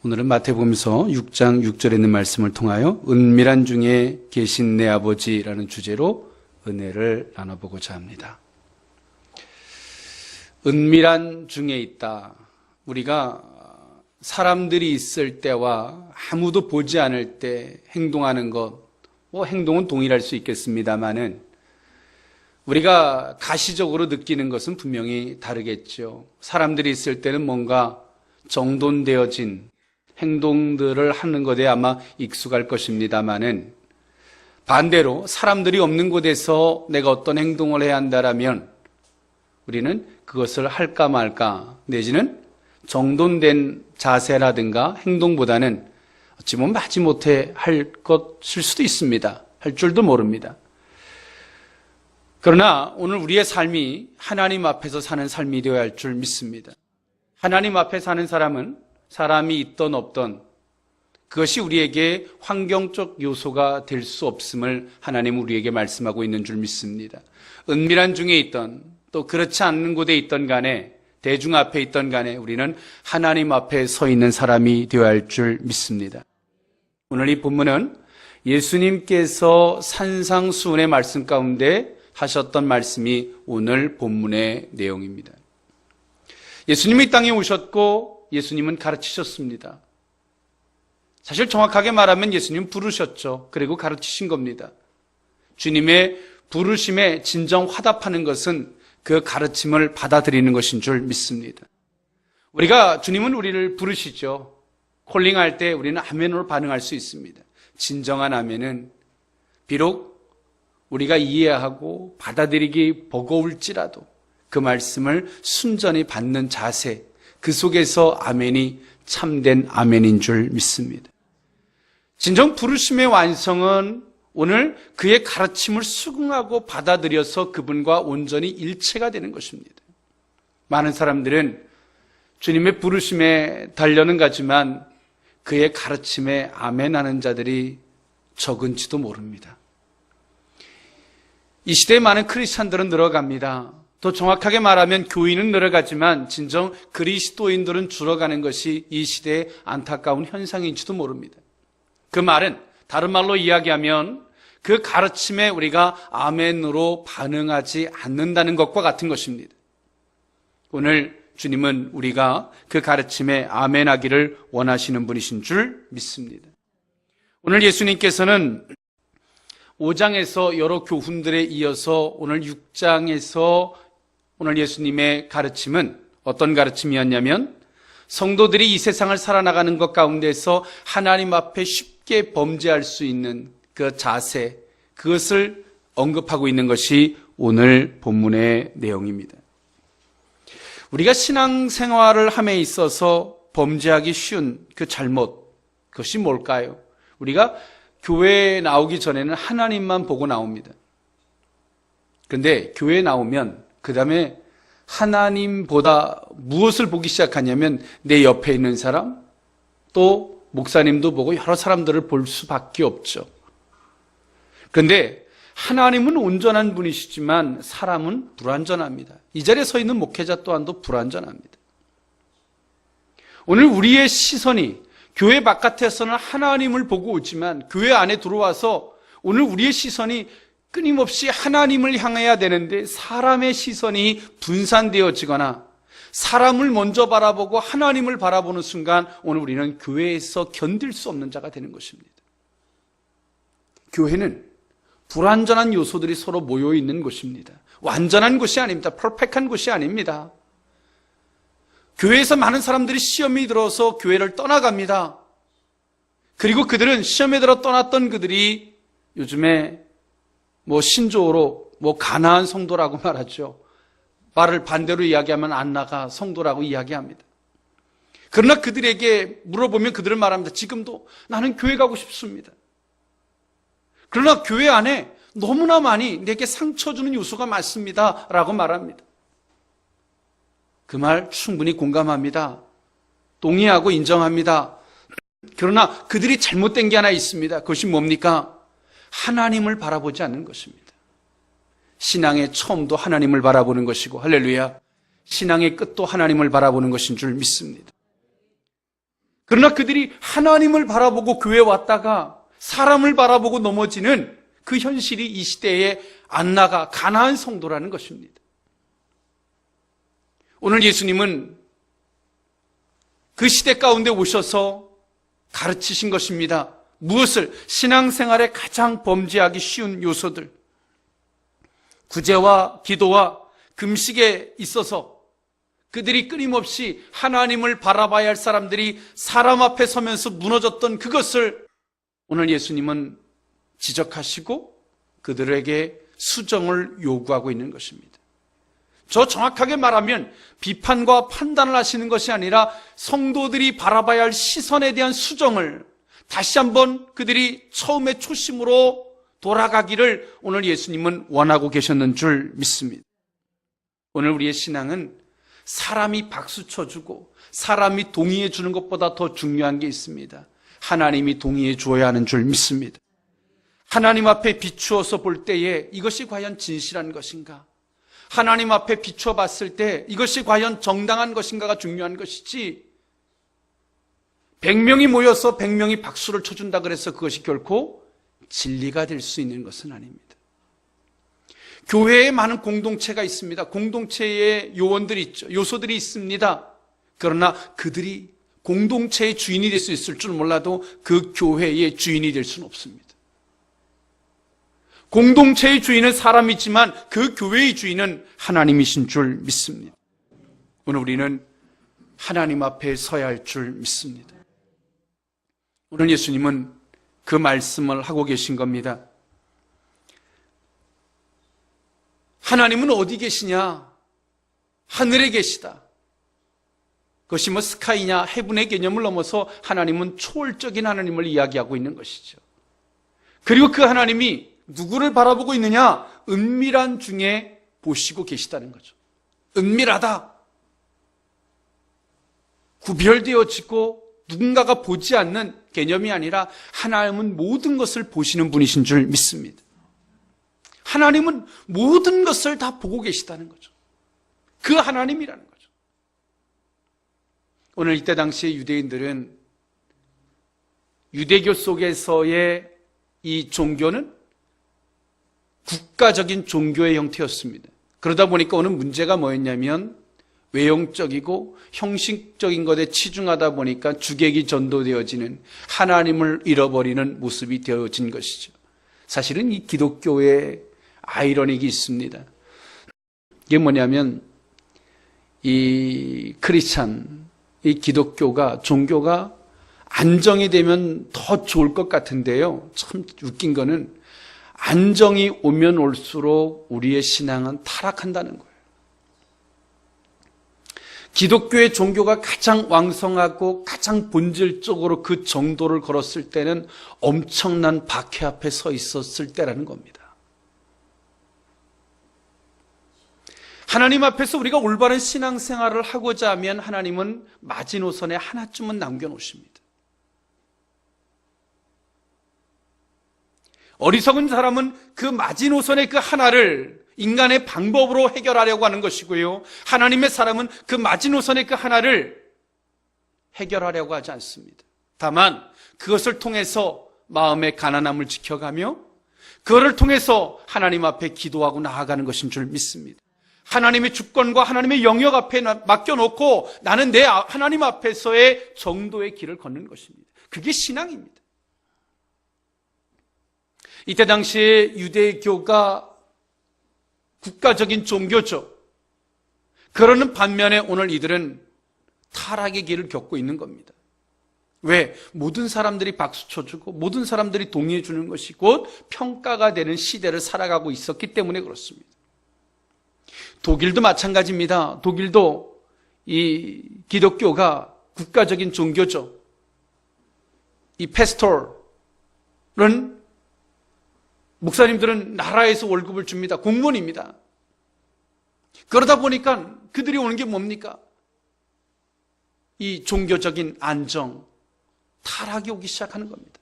오늘은 마태복음서 6장 6절에 있는 말씀을 통하여 은밀한 중에 계신 내 아버지라는 주제로 은혜를 나눠보고자 합니다. 은밀한 중에 있다. 우리가 사람들이 있을 때와 아무도 보지 않을 때 행동하는 것, 행동은 동일할 수 있겠습니다만은 우리가 가시적으로 느끼는 것은 분명히 다르겠죠. 사람들이 있을 때는 뭔가 정돈되어진 행동들을 하는 것에 아마 익숙할 것입니다만은 반대로 사람들이 없는 곳에서 내가 어떤 행동을 해야 한다라면 우리는 그것을 할까 말까 내지는 정돈된 자세라든가 행동보다는 어찌 보면 마지못해 할 것일 수도 있습니다. 할 줄도 모릅니다. 그러나 오늘 우리의 삶이 하나님 앞에서 사는 삶이 되어야 할 줄 믿습니다. 하나님 앞에 사는 사람은 사람이 있던 없던 그것이 우리에게 환경적 요소가 될 수 없음을 하나님은 우리에게 말씀하고 있는 줄 믿습니다. 은밀한 중에 있던 또 그렇지 않는 곳에 있던 간에 대중 앞에 있던 간에 우리는 하나님 앞에 서 있는 사람이 되어야 할 줄 믿습니다. 오늘 이 본문은 예수님께서 산상수훈의 말씀 가운데 하셨던 말씀이 오늘 본문의 내용입니다. 예수님이 이 땅에 오셨고 예수님은 가르치셨습니다. 사실 정확하게 말하면 예수님 부르셨죠. 그리고 가르치신 겁니다. 주님의 부르심에 진정 화답하는 것은 그 가르침을 받아들이는 것인 줄 믿습니다. 주님은 우리를 부르시죠. 콜링할 때 우리는 아멘으로 반응할 수 있습니다. 진정한 아멘은 비록 우리가 이해하고 받아들이기 버거울지라도 그 말씀을 순전히 받는 자세, 그 속에서 아멘이 참된 아멘인 줄 믿습니다. 진정 부르심의 완성은 오늘 그의 가르침을 수긍하고 받아들여서 그분과 온전히 일체가 되는 것입니다. 많은 사람들은 주님의 부르심에 달려는 가지만 그의 가르침에 아멘하는 자들이 적은지도 모릅니다. 이 시대에 많은 크리스찬들은 늘어갑니다. 더 정확하게 말하면 교인은 늘어가지만 진정 그리스도인들은 줄어가는 것이 이 시대의 안타까운 현상인지도 모릅니다. 그 말은 다른 말로 이야기하면 그 가르침에 우리가 아멘으로 반응하지 않는다는 것과 같은 것입니다. 오늘 주님은 우리가 그 가르침에 아멘하기를 원하시는 분이신 줄 믿습니다. 오늘 예수님께서는 5장에서 여러 교훈들에 이어서 오늘 6장에서 오늘 예수님의 가르침은 어떤 가르침이었냐면 성도들이 이 세상을 살아나가는 것 가운데서 하나님 앞에 쉽게 범죄할 수 있는 그 자세, 그것을 언급하고 있는 것이 오늘 본문의 내용입니다. 우리가 신앙생활을 함에 있어서 범죄하기 쉬운 그 잘못, 그것이 뭘까요? 우리가 교회에 나오기 전에는 하나님만 보고 나옵니다. 그런데 교회에 나오면 그 다음에 하나님보다 무엇을 보기 시작하냐면 내 옆에 있는 사람, 또 목사님도 보고 여러 사람들을 볼 수밖에 없죠. 그런데 하나님은 온전한 분이시지만 사람은 불완전합니다. 이 자리에 서 있는 목회자 또한도 불완전합니다. 오늘 우리의 시선이 교회 바깥에서는 하나님을 보고 오지만 교회 안에 들어와서 오늘 우리의 시선이 끊임없이 하나님을 향해야 되는데 사람의 시선이 분산되어지거나 사람을 먼저 바라보고 하나님을 바라보는 순간 오늘 우리는 교회에서 견딜 수 없는 자가 되는 것입니다. 교회는 불완전한 요소들이 서로 모여 있는 곳입니다. 완전한 곳이 아닙니다. 퍼펙트한 곳이 아닙니다. 교회에서 많은 사람들이 시험이 들어서 교회를 떠나갑니다. 그리고 그들은 시험에 들어 떠났던 그들이 요즘에 신조어로 가나안 성도라고 말하죠. 말을 반대로 이야기하면 안나가 성도라고 이야기합니다. 그러나 그들에게 물어보면 그들은 말합니다. 지금도 나는 교회 가고 싶습니다. 그러나 교회 안에 너무나 많이 내게 상처 주는 요소가 많습니다 라고 말합니다. 그 말 충분히 공감합니다. 동의하고 인정합니다. 그러나 그들이 잘못된 게 하나 있습니다. 그것이 뭡니까? 하나님을 바라보지 않는 것입니다. 신앙의 처음도 하나님을 바라보는 것이고, 할렐루야, 신앙의 끝도 하나님을 바라보는 것인 줄 믿습니다. 그러나 그들이 하나님을 바라보고 교회에 왔다가 사람을 바라보고 넘어지는 그 현실이 이 시대의 안나가 가나안 성도라는 것입니다. 오늘 예수님은 그 시대 가운데 오셔서 가르치신 것입니다. 무엇을? 신앙생활에 가장 범죄하기 쉬운 요소들. 구제와 기도와 금식에 있어서 그들이 끊임없이 하나님을 바라봐야 할 사람들이 사람 앞에 서면서 무너졌던 그것을 오늘 예수님은 지적하시고 그들에게 수정을 요구하고 있는 것입니다. 저 정확하게 말하면 비판과 판단을 하시는 것이 아니라 성도들이 바라봐야 할 시선에 대한 수정을 다시 한번 그들이 처음의 초심으로 돌아가기를 오늘 예수님은 원하고 계셨는 줄 믿습니다. 오늘 우리의 신앙은 사람이 박수 쳐주고 사람이 동의해 주는 것보다 더 중요한 게 있습니다. 하나님이 동의해 주어야 하는 줄 믿습니다. 하나님 앞에 비추어서 볼 때에 이것이 과연 진실한 것인가? 하나님 앞에 비추어 봤을 때 이것이 과연 정당한 것인가가 중요한 것이지 100명이 모여서 100명이 박수를 쳐준다 그래서 그것이 결코 진리가 될 수 있는 것은 아닙니다. 교회에 많은 공동체가 있습니다. 공동체에 요원들이 있죠. 요소들이 있습니다. 그러나 그들이 공동체의 주인이 될 수 있을 줄 몰라도 그 교회의 주인이 될 수는 없습니다. 공동체의 주인은 사람이지만 그 교회의 주인은 하나님이신 줄 믿습니다. 오늘 우리는 하나님 앞에 서야 할 줄 믿습니다. 오늘 예수님은 그 말씀을 하고 계신 겁니다. 하나님은 어디 계시냐? 하늘에 계시다. 그것이 뭐 스카이냐 헤븐의 개념을 넘어서 하나님은 초월적인 하나님을 이야기하고 있는 것이죠. 그리고 그 하나님이 누구를 바라보고 있느냐? 은밀한 중에 보시고 계시다는 거죠. 은밀하다. 구별되어지고 누군가가 보지 않는 개념이 아니라 하나님은 모든 것을 보시는 분이신 줄 믿습니다. 하나님은 모든 것을 다 보고 계시다는 거죠. 그 하나님이라는 거죠. 오늘 이때 당시의 유대인들은 유대교 속에서의 이 종교는 국가적인 종교의 형태였습니다. 그러다 보니까 오늘 문제가 뭐였냐면 외형적이고 형식적인 것에 치중하다 보니까 주객이 전도되어지는 하나님을 잃어버리는 모습이 되어진 것이죠. 사실은 이 기독교의 아이러닉이 있습니다. 이게 뭐냐면 이 크리스찬, 이 기독교가 종교가 안정이 되면 더 좋을 것 같은데요. 참 웃긴 거는 안정이 오면 올수록 우리의 신앙은 타락한다는 거예요. 기독교의 종교가 가장 왕성하고 가장 본질적으로 그 정도를 걸었을 때는 엄청난 박해 앞에 서 있었을 때라는 겁니다. 하나님 앞에서 우리가 올바른 신앙생활을 하고자 하면 하나님은 마지노선에 하나쯤은 남겨놓으십니다. 어리석은 사람은 그 마지노선의 그 하나를 인간의 방법으로 해결하려고 하는 것이고요. 하나님의 사람은 그 마지노선의 그 하나를 해결하려고 하지 않습니다. 다만 그것을 통해서 마음의 가난함을 지켜가며 그것을 통해서 하나님 앞에 기도하고 나아가는 것인 줄 믿습니다. 하나님의 주권과 하나님의 영역 앞에 맡겨놓고 나는 내 하나님 앞에서의 정도의 길을 걷는 것입니다. 그게 신앙입니다. 이때 당시에 유대교가 국가적인 종교죠. 그러는 반면에 오늘 이들은 타락의 길을 겪고 있는 겁니다. 왜? 모든 사람들이 박수 쳐주고 모든 사람들이 동의해 주는 것이 곧 평가가 되는 시대를 살아가고 있었기 때문에 그렇습니다. 독일도 마찬가지입니다. 독일도 이 기독교가 국가적인 종교죠. 이 패스tor은 목사님들은 나라에서 월급을 줍니다. 공무원입니다. 그러다 보니까 그들이 오는 게 뭡니까? 이 종교적인 안정, 타락이 오기 시작하는 겁니다.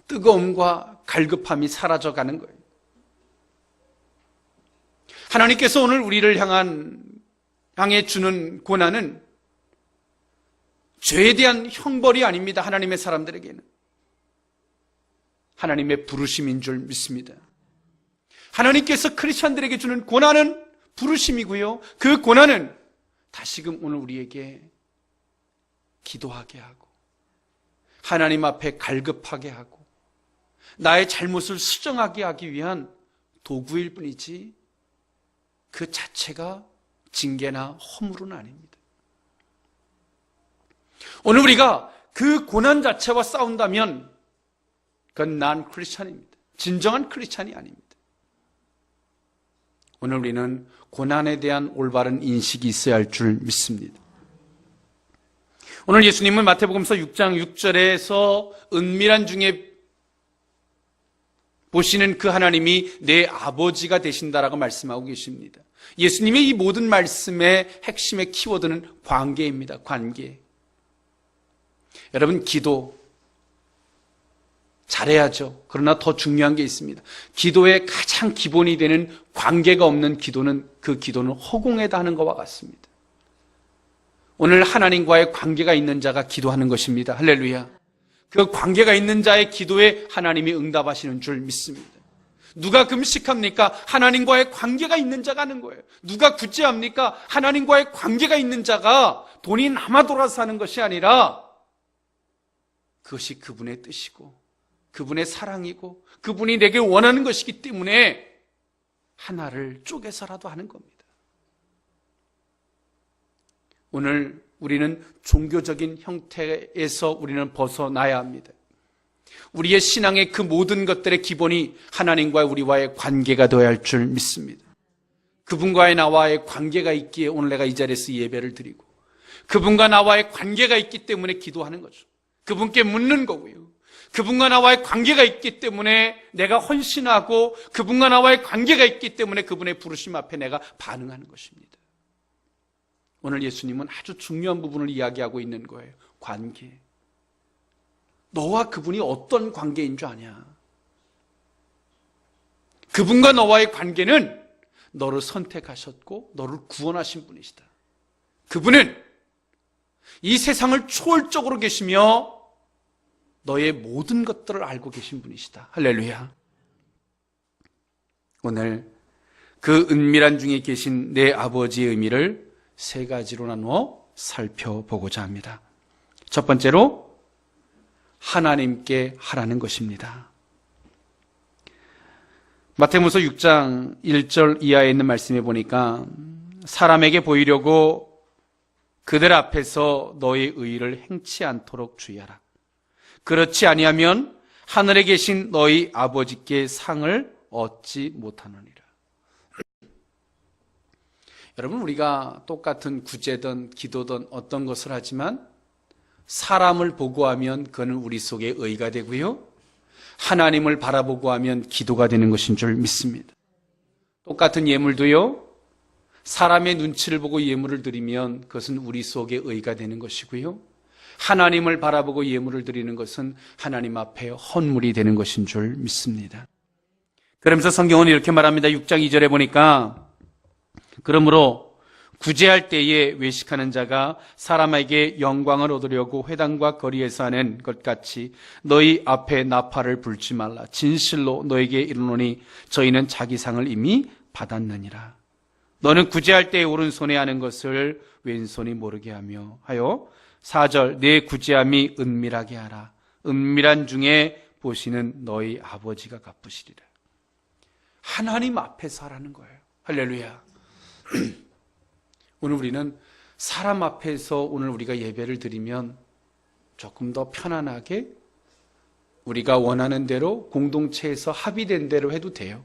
뜨거움과 갈급함이 사라져가는 거예요. 하나님께서 오늘 우리를 향해 주는 고난은 죄에 대한 형벌이 아닙니다. 하나님의 사람들에게는 하나님의 부르심인 줄 믿습니다. 하나님께서 크리스천들에게 주는 고난은 부르심이고요, 그 고난은 다시금 오늘 우리에게 기도하게 하고 하나님 앞에 갈급하게 하고 나의 잘못을 수정하게 하기 위한 도구일 뿐이지 그 자체가 징계나 허물은 아닙니다. 오늘 우리가 그 고난 자체와 싸운다면 그건 난 크리스찬입니다. 진정한 크리스찬이 아닙니다. 오늘 우리는 고난에 대한 올바른 인식이 있어야 할 줄 믿습니다. 오늘 예수님은 마태복음서 6장 6절에서 은밀한 중에 보시는 그 하나님이 내 아버지가 되신다라고 말씀하고 계십니다. 예수님의 이 모든 말씀의 핵심의 키워드는 관계입니다. 관계. 여러분, 기도 잘해야죠. 그러나 더 중요한 게 있습니다. 기도의 가장 기본이 되는 관계가 없는 기도는, 그 기도는 허공에다 하는 것과 같습니다. 오늘 하나님과의 관계가 있는 자가 기도하는 것입니다. 할렐루야. 그 관계가 있는 자의 기도에 하나님이 응답하시는 줄 믿습니다. 누가 금식합니까? 하나님과의 관계가 있는 자가 하는 거예요. 누가 구제합니까? 하나님과의 관계가 있는 자가 돈이 남아 돌아서 하는 것이 아니라 그것이 그분의 뜻이고 그분의 사랑이고 그분이 내게 원하는 것이기 때문에 하나를 쪼개서라도 하는 겁니다. 오늘 우리는 종교적인 형태에서 우리는 벗어나야 합니다. 우리의 신앙의 그 모든 것들의 기본이 하나님과 우리와의 관계가 되어야 할 줄 믿습니다. 그분과의 나와의 관계가 있기에 오늘 내가 이 자리에서 예배를 드리고 그분과 나와의 관계가 있기 때문에 기도하는 거죠. 그분께 묻는 거고요. 그분과 나와의 관계가 있기 때문에 내가 헌신하고 그분과 나와의 관계가 있기 때문에 그분의 부르심 앞에 내가 반응하는 것입니다. 오늘 예수님은 아주 중요한 부분을 이야기하고 있는 거예요. 관계. 너와 그분이 어떤 관계인 줄 아냐? 그분과 너와의 관계는 너를 선택하셨고 너를 구원하신 분이시다. 그분은 이 세상을 초월적으로 계시며 너의 모든 것들을 알고 계신 분이시다. 할렐루야. 오늘 그 은밀한 중에 계신 내 아버지의 의미를 세 가지로 나누어 살펴보고자 합니다. 첫 번째로 하나님께 하라는 것입니다. 마태복음서 6장 1절 이하에 있는 말씀에 보니까 사람에게 보이려고 그들 앞에서 너의 의의를 행치 않도록 주의하라. 그렇지 아니하면 하늘에 계신 너희 아버지께 상을 얻지 못하느니라. 여러분, 우리가 똑같은 구제든 기도든 어떤 것을 하지만 사람을 보고 하면 그는 우리 속에 의가 되고요, 하나님을 바라보고 하면 기도가 되는 것인 줄 믿습니다. 똑같은 예물도요, 사람의 눈치를 보고 예물을 드리면 그것은 우리 속에 의가 되는 것이고요, 하나님을 바라보고 예물을 드리는 것은 하나님 앞에 헌물이 되는 것인 줄 믿습니다. 그러면서 성경은 이렇게 말합니다. 6장 2절에 보니까 그러므로 구제할 때에 외식하는 자가 사람에게 영광을 얻으려고 회당과 거리에서 하는 것 같이 너희 앞에 나팔을 불지 말라. 진실로 너에게 이르노니 저희는 자기 상을 이미 받았느니라. 너는 구제할 때에 오른손에 하는 것을 왼손이 모르게 하며 하여 4절 내 구제함이 은밀하게 하라. 은밀한 중에 보시는 너희 아버지가 갚으시리라. 하나님 앞에서 하라는 거예요. 할렐루야. 오늘 우리는 사람 앞에서 오늘 우리가 예배를 드리면 조금 더 편안하게 우리가 원하는 대로 공동체에서 합의된 대로 해도 돼요.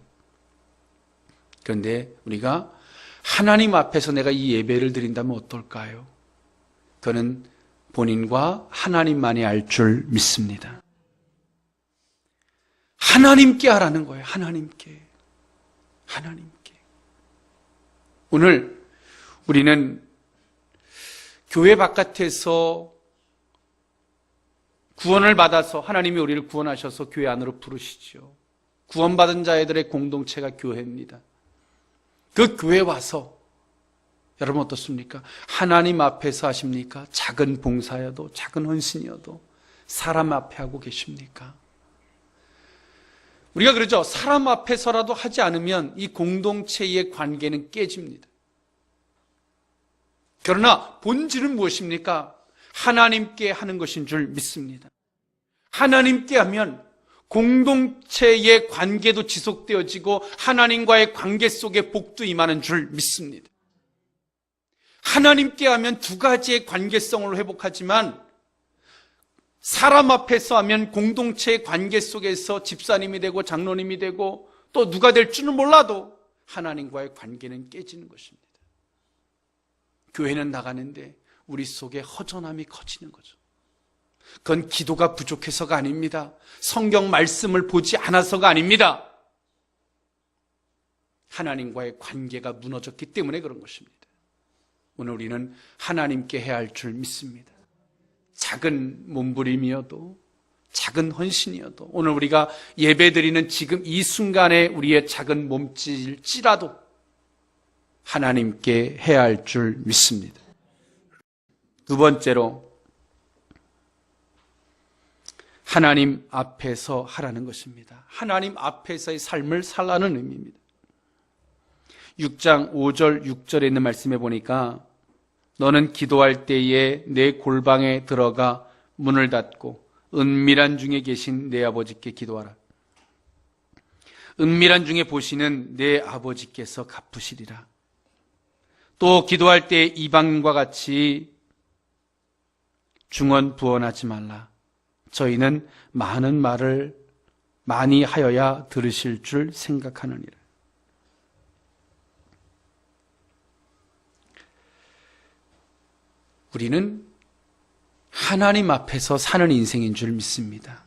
그런데 우리가 하나님 앞에서 내가 이 예배를 드린다면 어떨까요? 그는 본인과 하나님만이 알 줄 믿습니다. 하나님께 하라는 거예요. 하나님께. 오늘 우리는 교회 바깥에서 구원을 받아서 하나님이 우리를 구원하셔서 교회 안으로 부르시죠. 구원받은 자들의 공동체가 교회입니다. 그 교회에 와서 여러분 어떻습니까? 하나님 앞에서 하십니까? 작은 봉사여도, 작은 헌신이어도 사람 앞에 하고 계십니까? 우리가 그러죠. 사람 앞에서라도 하지 않으면 이 공동체의 관계는 깨집니다. 그러나 본질은 무엇입니까? 하나님께 하는 것인 줄 믿습니다. 하나님께 하면 공동체의 관계도 지속되어지고 하나님과의 관계 속에 복도 임하는 줄 믿습니다. 하나님께 하면 두 가지의 관계성을 회복하지만 사람 앞에서 하면 공동체의 관계 속에서 집사님이 되고 장로님이 되고 또 누가 될 줄은 몰라도 하나님과의 관계는 깨지는 것입니다. 교회는 나가는데 우리 속에 허전함이 커지는 거죠. 그건 기도가 부족해서가 아닙니다. 성경 말씀을 보지 않아서가 아닙니다. 하나님과의 관계가 무너졌기 때문에 그런 것입니다. 오늘 우리는 하나님께 해야 할 줄 믿습니다. 작은 몸부림이어도 작은 헌신이어도 오늘 우리가 예배드리는 지금 이 순간에 우리의 작은 몸짓일지라도 하나님께 해야 할 줄 믿습니다. 두 번째로 하나님 앞에서 하라는 것입니다. 하나님 앞에서의 삶을 살라는 의미입니다. 6장 5절 6절에 있는 말씀에 보니까 너는 기도할 때에 내 골방에 들어가 문을 닫고 은밀한 중에 계신 내 아버지께 기도하라. 은밀한 중에 보시는 내 아버지께서 갚으시리라. 또 기도할 때 이방인과 같이 중언부언하지 말라. 저희는 많은 말을 많이 하여야 들으실 줄 생각하느니라. 우리는 하나님 앞에서 사는 인생인 줄 믿습니다.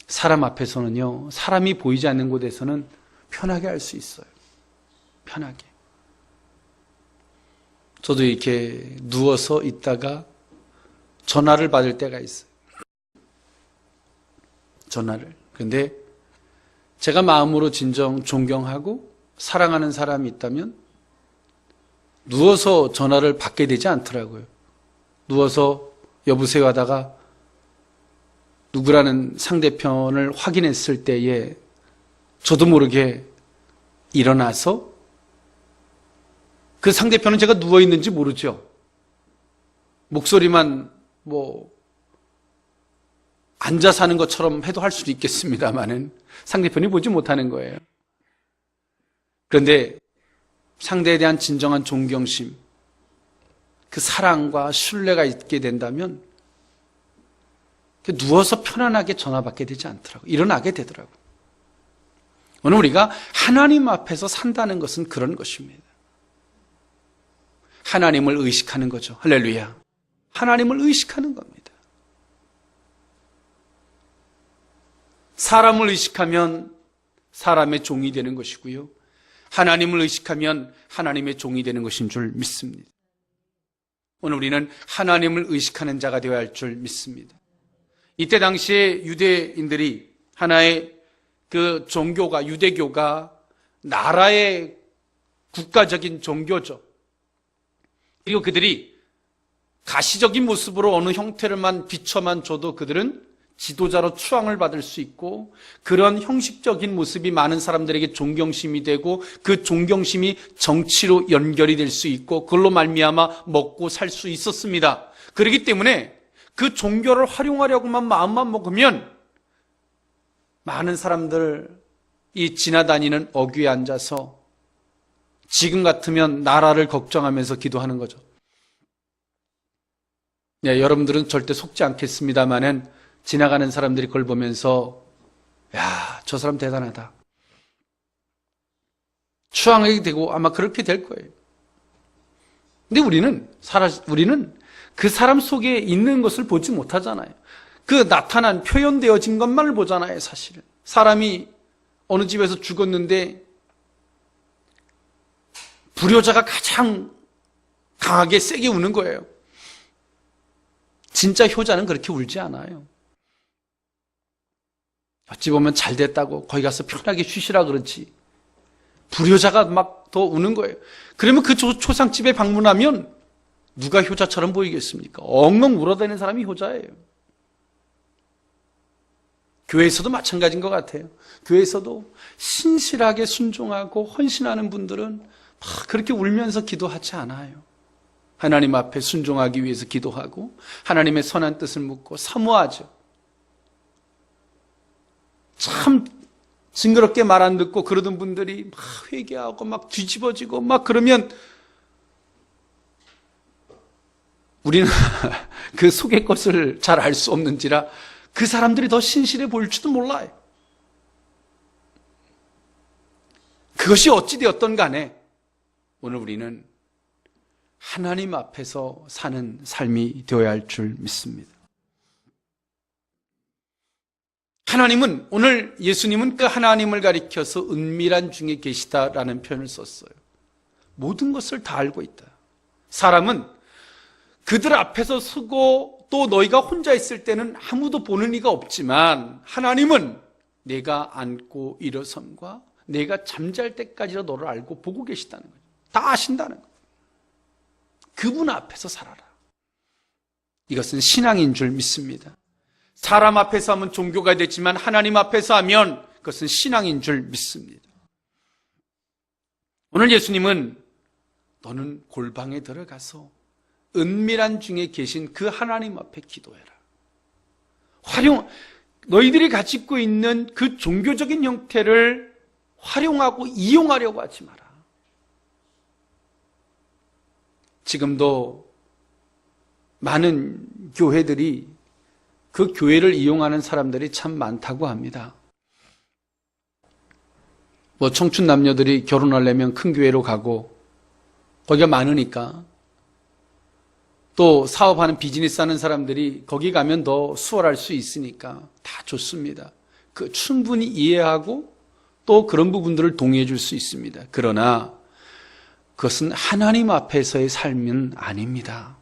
사람 앞에서는요, 사람이 보이지 않는 곳에서는 편하게 할 수 있어요. 편하게. 저도 이렇게 누워서 있다가 전화를 받을 때가 있어요. 전화를. 그런데 제가 마음으로 진정 존경하고 사랑하는 사람이 있다면 누워서 전화를 받게 되지 않더라고요. 누워서 여보세요 하다가 누구라는 상대편을 확인했을 때에 저도 모르게 일어나서 그 상대편은 제가 누워있는지 모르죠. 목소리만 앉아서 하는 것처럼 해도 할 수도 있겠습니다만은 상대편이 보지 못하는 거예요. 그런데 상대에 대한 진정한 존경심, 그 사랑과 신뢰가 있게 된다면 누워서 편안하게 전화 받게 되지 않더라고요. 일어나게 되더라고요. 오늘 우리가 하나님 앞에서 산다는 것은 그런 것입니다. 하나님을 의식하는 거죠. 할렐루야. 하나님을 의식하는 겁니다. 사람을 의식하면 사람의 종이 되는 것이고요. 하나님을 의식하면 하나님의 종이 되는 것인 줄 믿습니다. 오늘 우리는 하나님을 의식하는 자가 되어야 할 줄 믿습니다. 이때 당시에 유대인들이 하나의 그 종교가, 유대교가 나라의 국가적인 종교죠. 그리고 그들이 가시적인 모습으로 어느 형태를만 비춰만 줘도 그들은 지도자로 추앙을 받을 수 있고 그런 형식적인 모습이 많은 사람들에게 존경심이 되고 그 존경심이 정치로 연결이 될 수 있고 그걸로 말미암아 먹고 살 수 있었습니다. 그렇기 때문에 그 종교를 활용하려고만 마음만 먹으면 많은 사람들이 지나다니는 어귀에 앉아서 지금 같으면 나라를 걱정하면서 기도하는 거죠. 네, 여러분들은 절대 속지 않겠습니다만은 지나가는 사람들이 그걸 보면서 야, 저 사람 대단하다. 추앙하게 되고 아마 그렇게 될 거예요. 근데 우리는 그 사람 속에 있는 것을 보지 못하잖아요. 그 나타난 표현되어진 것만을 보잖아요, 사실은. 사람이 어느 집에서 죽었는데 불효자가 가장 강하게 세게 우는 거예요. 진짜 효자는 그렇게 울지 않아요. 어찌 보면 잘 됐다고 거기 가서 편하게 쉬시라 그러지. 불효자가 막 더 우는 거예요. 그러면 그 초상집에 방문하면 누가 효자처럼 보이겠습니까? 엉엉 울어대는 사람이 효자예요. 교회에서도 마찬가지인 것 같아요. 교회에서도 신실하게 순종하고 헌신하는 분들은 막 그렇게 울면서 기도하지 않아요. 하나님 앞에 순종하기 위해서 기도하고 하나님의 선한 뜻을 묻고 사모하죠. 참 징그럽게 말 안 듣고 그러던 분들이 막 회개하고 막 뒤집어지고 막 그러면 우리는 그 속의 것을 잘 알 수 없는지라 그 사람들이 더 신실해 보일지도 몰라요. 그것이 어찌되었던 간에 오늘 우리는 하나님 앞에서 사는 삶이 되어야 할 줄 믿습니다. 하나님은, 오늘 예수님은 그 하나님을 가리켜서 은밀한 중에 계시다라는 표현을 썼어요. 모든 것을 다 알고 있다. 사람은 그들 앞에서 서고 또 너희가 혼자 있을 때는 아무도 보는 이가 없지만 하나님은 내가 앉고 일어섬과 내가 잠잘 때까지도 너를 알고 보고 계시다는 거예요. 다 아신다는 거예요. 그분 앞에서 살아라. 이것은 신앙인 줄 믿습니다. 사람 앞에서 하면 종교가 되지만 하나님 앞에서 하면 그것은 신앙인 줄 믿습니다. 오늘 예수님은 너는 골방에 들어가서 은밀한 중에 계신 그 하나님 앞에 기도해라. 너희들이 가지고 있는 그 종교적인 형태를 활용하고 이용하려고 하지 마라. 지금도 많은 교회들이 그 교회를 이용하는 사람들이 참 많다고 합니다. 청춘 남녀들이 결혼하려면 큰 교회로 가고 거기가 많으니까, 또 사업하는 비즈니스 하는 사람들이 거기 가면 더 수월할 수 있으니까 다 좋습니다. 그 충분히 이해하고 또 그런 부분들을 동의해 줄 수 있습니다. 그러나 그것은 하나님 앞에서의 삶은 아닙니다.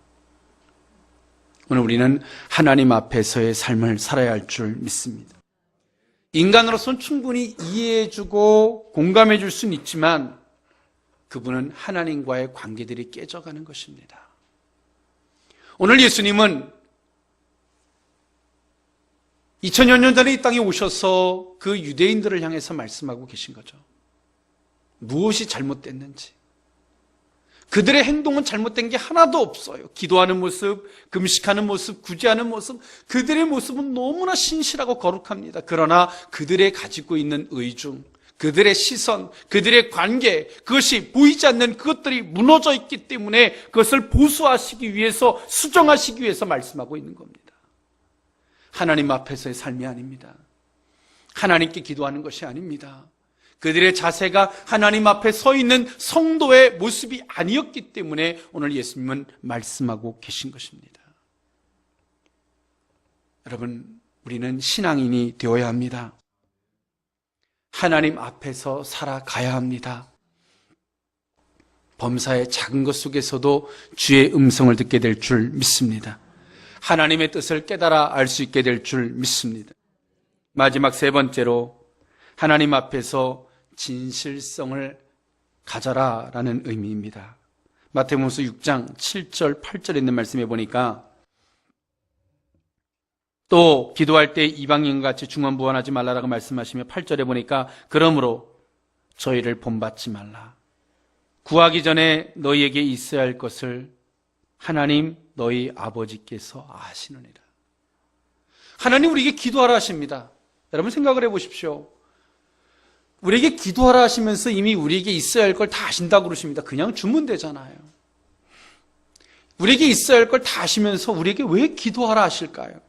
오늘 우리는 하나님 앞에서의 삶을 살아야 할 줄 믿습니다. 인간으로서는 충분히 이해해주고 공감해줄 수는 있지만 그분은 하나님과의 관계들이 깨져가는 것입니다. 오늘 예수님은 2000여 년 전에 이 땅에 오셔서 그 유대인들을 향해서 말씀하고 계신 거죠. 무엇이 잘못됐는지. 그들의 행동은 잘못된 게 하나도 없어요. 기도하는 모습, 금식하는 모습, 구제하는 모습, 그들의 모습은 너무나 신실하고 거룩합니다. 그러나 그들의 가지고 있는 의중, 그들의 시선, 그들의 관계, 그것이 보이지 않는 그것들이 무너져 있기 때문에 그것을 보수하시기 위해서, 수정하시기 위해서 말씀하고 있는 겁니다. 하나님 앞에서의 삶이 아닙니다. 하나님께 기도하는 것이 아닙니다. 그들의 자세가 하나님 앞에 서 있는 성도의 모습이 아니었기 때문에 오늘 예수님은 말씀하고 계신 것입니다. 여러분, 우리는 신앙인이 되어야 합니다. 하나님 앞에서 살아가야 합니다. 범사의 작은 것 속에서도 주의 음성을 듣게 될 줄 믿습니다. 하나님의 뜻을 깨달아 알 수 있게 될 줄 믿습니다. 마지막 세 번째로, 하나님 앞에서 진실성을 가져라라는 의미입니다. 마태복음 6장 7절 8절에 있는 말씀에 보니까, 또 기도할 때 이방인과 같이 중언부언하지 말라라고 말씀하시며 8절에 보니까, 그러므로 저희를 본받지 말라. 구하기 전에 너희에게 있어야 할 것을 하나님 너희 아버지께서 아시느니라. 하나님 우리에게 기도하라 하십니다. 여러분 생각을 해보십시오. 우리에게 기도하라 하시면서 이미 우리에게 있어야 할 걸 다 아신다고 그러십니다. 그냥 주면 되잖아요. 우리에게 있어야 할 걸 다 아시면서 우리에게 왜 기도하라 하실까요?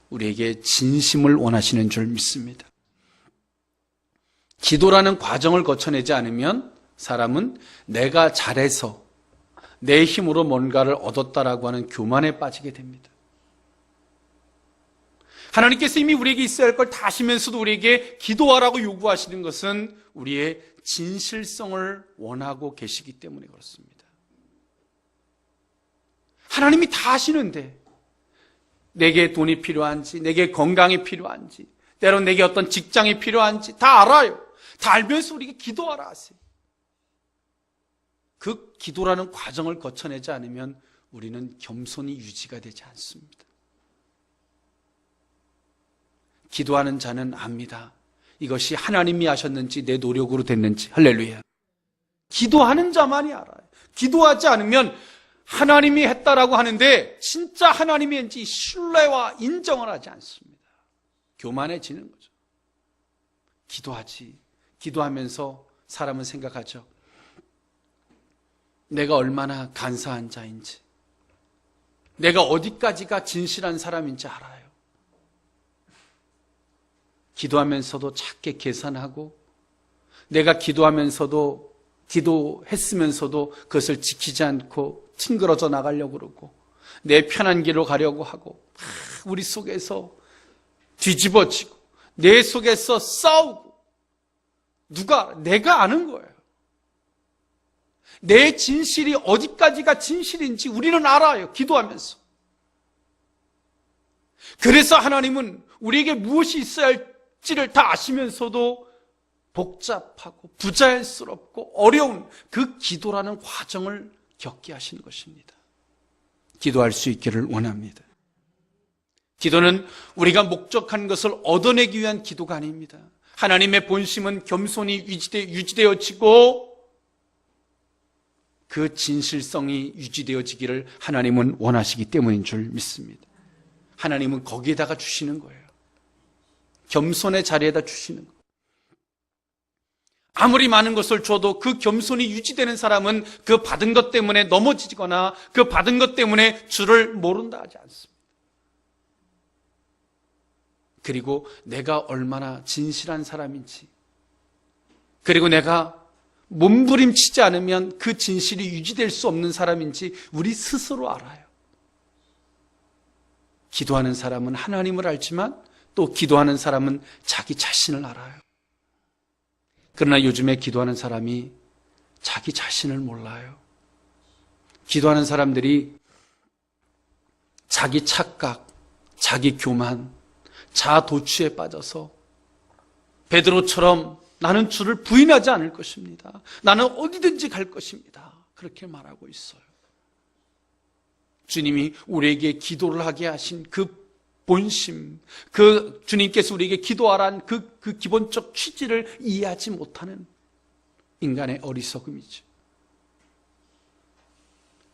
우리에게 진심을 원하시는 줄 믿습니다. 기도라는 과정을 거쳐내지 않으면 사람은 내가 잘해서 내 힘으로 뭔가를 얻었다라고 하는 교만에 빠지게 됩니다. 하나님께서 이미 우리에게 있어야 할 걸 다 아시면서도 우리에게 기도하라고 요구하시는 것은 우리의 진실성을 원하고 계시기 때문에 그렇습니다. 하나님이 다 아시는데 내게 돈이 필요한지, 내게 건강이 필요한지, 때론 내게 어떤 직장이 필요한지 다 알아요. 다 알면서 우리에게 기도하라 하세요. 그 기도라는 과정을 거쳐내지 않으면 우리는 겸손히 유지가 되지 않습니다. 기도하는 자는 압니다. 이것이 하나님이 하셨는지 내 노력으로 됐는지. 할렐루야. 기도하는 자만이 알아요. 기도하지 않으면 하나님이 했다라고 하는데 진짜 하나님이 했는지 신뢰와 인정을 하지 않습니다. 교만해지는 거죠. 기도하지. 기도하면서 사람은 생각하죠. 내가 얼마나 간사한 자인지, 내가 어디까지가 진실한 사람인지 알아요. 기도하면서도 작게 계산하고, 내가 기도했으면서도 그것을 지키지 않고 튕그러져 나가려고 그러고, 내 편한 길로 가려고 하고, 우리 속에서 뒤집어지고, 내 속에서 싸우고, 내가 아는 거예요. 내 진실이 어디까지가 진실인지 우리는 알아요. 기도하면서. 그래서 하나님은 우리에게 무엇이 있어야 할지를 다 아시면서도 복잡하고 부자연스럽고 어려운 그 기도라는 과정을 겪게 하시는 것입니다. 기도할 수 있기를 원합니다. 기도는 우리가 목적한 것을 얻어내기 위한 기도가 아닙니다. 하나님의 본심은 겸손히 유지되어지고 그 진실성이 유지되어지기를 하나님은 원하시기 때문인 줄 믿습니다. 하나님은 거기에다가 주시는 거예요. 겸손의 자리에다 주시는 거예요. 아무리 많은 것을 줘도 그 겸손이 유지되는 사람은 그 받은 것 때문에 넘어지거나 그 받은 것 때문에 주를 모른다 하지 않습니다. 그리고 내가 얼마나 진실한 사람인지, 그리고 내가 몸부림치지 않으면 그 진실이 유지될 수 없는 사람인지 우리 스스로 알아요. 기도하는 사람은 하나님을 알지만 또 기도하는 사람은 자기 자신을 알아요. 그러나 요즘에 기도하는 사람이 자기 자신을 몰라요. 기도하는 사람들이 자기 착각, 자기 교만, 자아 도취에 빠져서 베드로처럼 나는 주를 부인하지 않을 것입니다. 나는 어디든지 갈 것입니다. 그렇게 말하고 있어요. 주님이 우리에게 기도를 하게 하신 그 본심, 그 주님께서 우리에게 기도하라는 그 기본적 취지를 이해하지 못하는 인간의 어리석음이죠.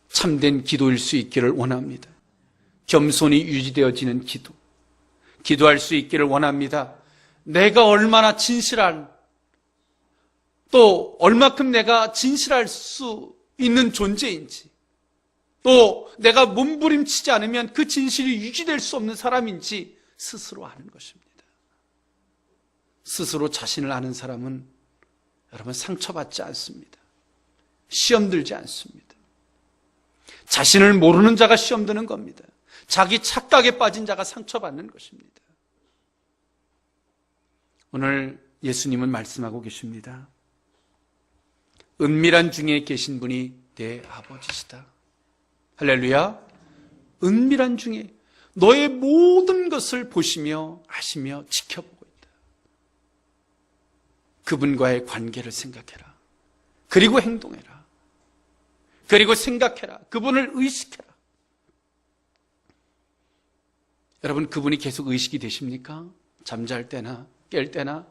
참된 기도일 수 있기를 원합니다. 겸손히 유지되어지는 기도. 기도할 수 있기를 원합니다. 내가 얼마나 진실한, 또 얼마큼 내가 진실할 수 있는 존재인지, 또 내가 몸부림치지 않으면 그 진실이 유지될 수 없는 사람인지 스스로 아는 것입니다. 스스로 자신을 아는 사람은 여러분 상처받지 않습니다. 시험 들지 않습니다. 자신을 모르는 자가 시험 드는 겁니다. 자기 착각에 빠진 자가 상처받는 것입니다. 오늘 예수님은 말씀하고 계십니다. 은밀한 중에 계신 분이 내 아버지시다. 할렐루야. 은밀한 중에 너의 모든 것을 보시며 아시며 지켜보고 있다. 그분과의 관계를 생각해라. 그리고 행동해라. 그리고 생각해라. 그분을 의식해라. 여러분, 그분이 계속 의식이 되십니까? 잠잘 때나 깰 때나,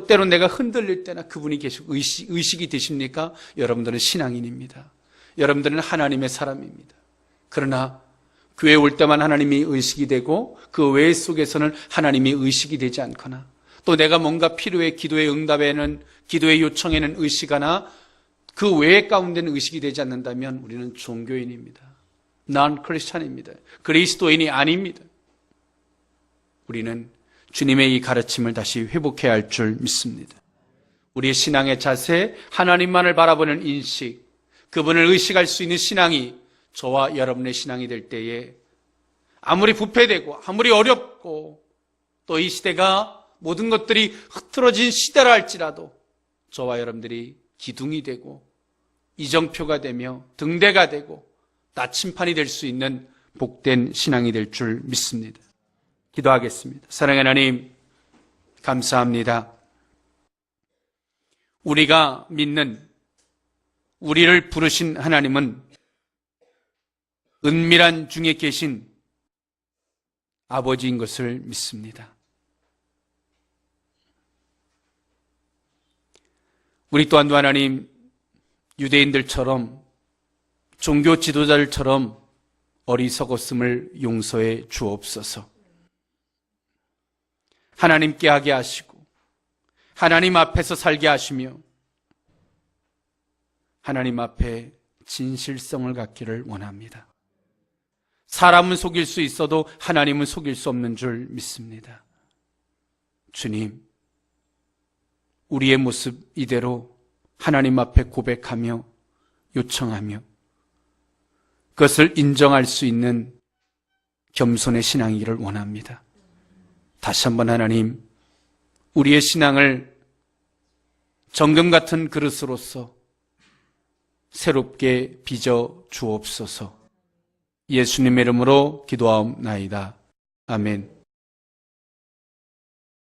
때론 내가 흔들릴 때나 그분이 계속 의식이 되십니까? 여러분들은 신앙인입니다. 여러분들은 하나님의 사람입니다. 그러나 교회에 올 때만 하나님이 의식이 되고 그 외 속에서는 하나님이 의식이 되지 않거나, 또 내가 뭔가 필요해 기도의 응답에는, 기도의 요청에는 의식하나 그 외 가운데는 의식이 되지 않는다면 우리는 종교인입니다. 난 크리스찬입니다. 그리스도인이 아닙니다. 우리는 주님의 이 가르침을 다시 회복해야 할 줄 믿습니다. 우리의 신앙의 자세, 하나님만을 바라보는 인식, 그분을 의식할 수 있는 신앙이 저와 여러분의 신앙이 될 때에 아무리 부패되고 아무리 어렵고 또 이 시대가 모든 것들이 흐트러진 시대라 할지라도 저와 여러분들이 기둥이 되고 이정표가 되며 등대가 되고 나침판이 될 수 있는 복된 신앙이 될 줄 믿습니다. 기도하겠습니다. 사랑하는 하나님, 감사합니다. 우리가 믿는, 우리를 부르신 하나님은 은밀한 중에 계신 아버지인 것을 믿습니다. 우리 또한 하나님, 유대인들처럼, 종교 지도자들처럼 어리석었음을 용서해 주옵소서. 하나님께 하게 하시고 하나님 앞에서 살게 하시며 하나님 앞에 진실성을 갖기를 원합니다. 사람은 속일 수 있어도 하나님은 속일 수 없는 줄 믿습니다. 주님, 우리의 모습 이대로 하나님 앞에 고백하며 요청하며 그것을 인정할 수 있는 겸손의 신앙이기를 원합니다. 다시 한번 하나님, 우리의 신앙을 정금 같은 그릇으로서 새롭게 빚어 주옵소서. 예수님의 이름으로 기도하옵나이다. 아멘.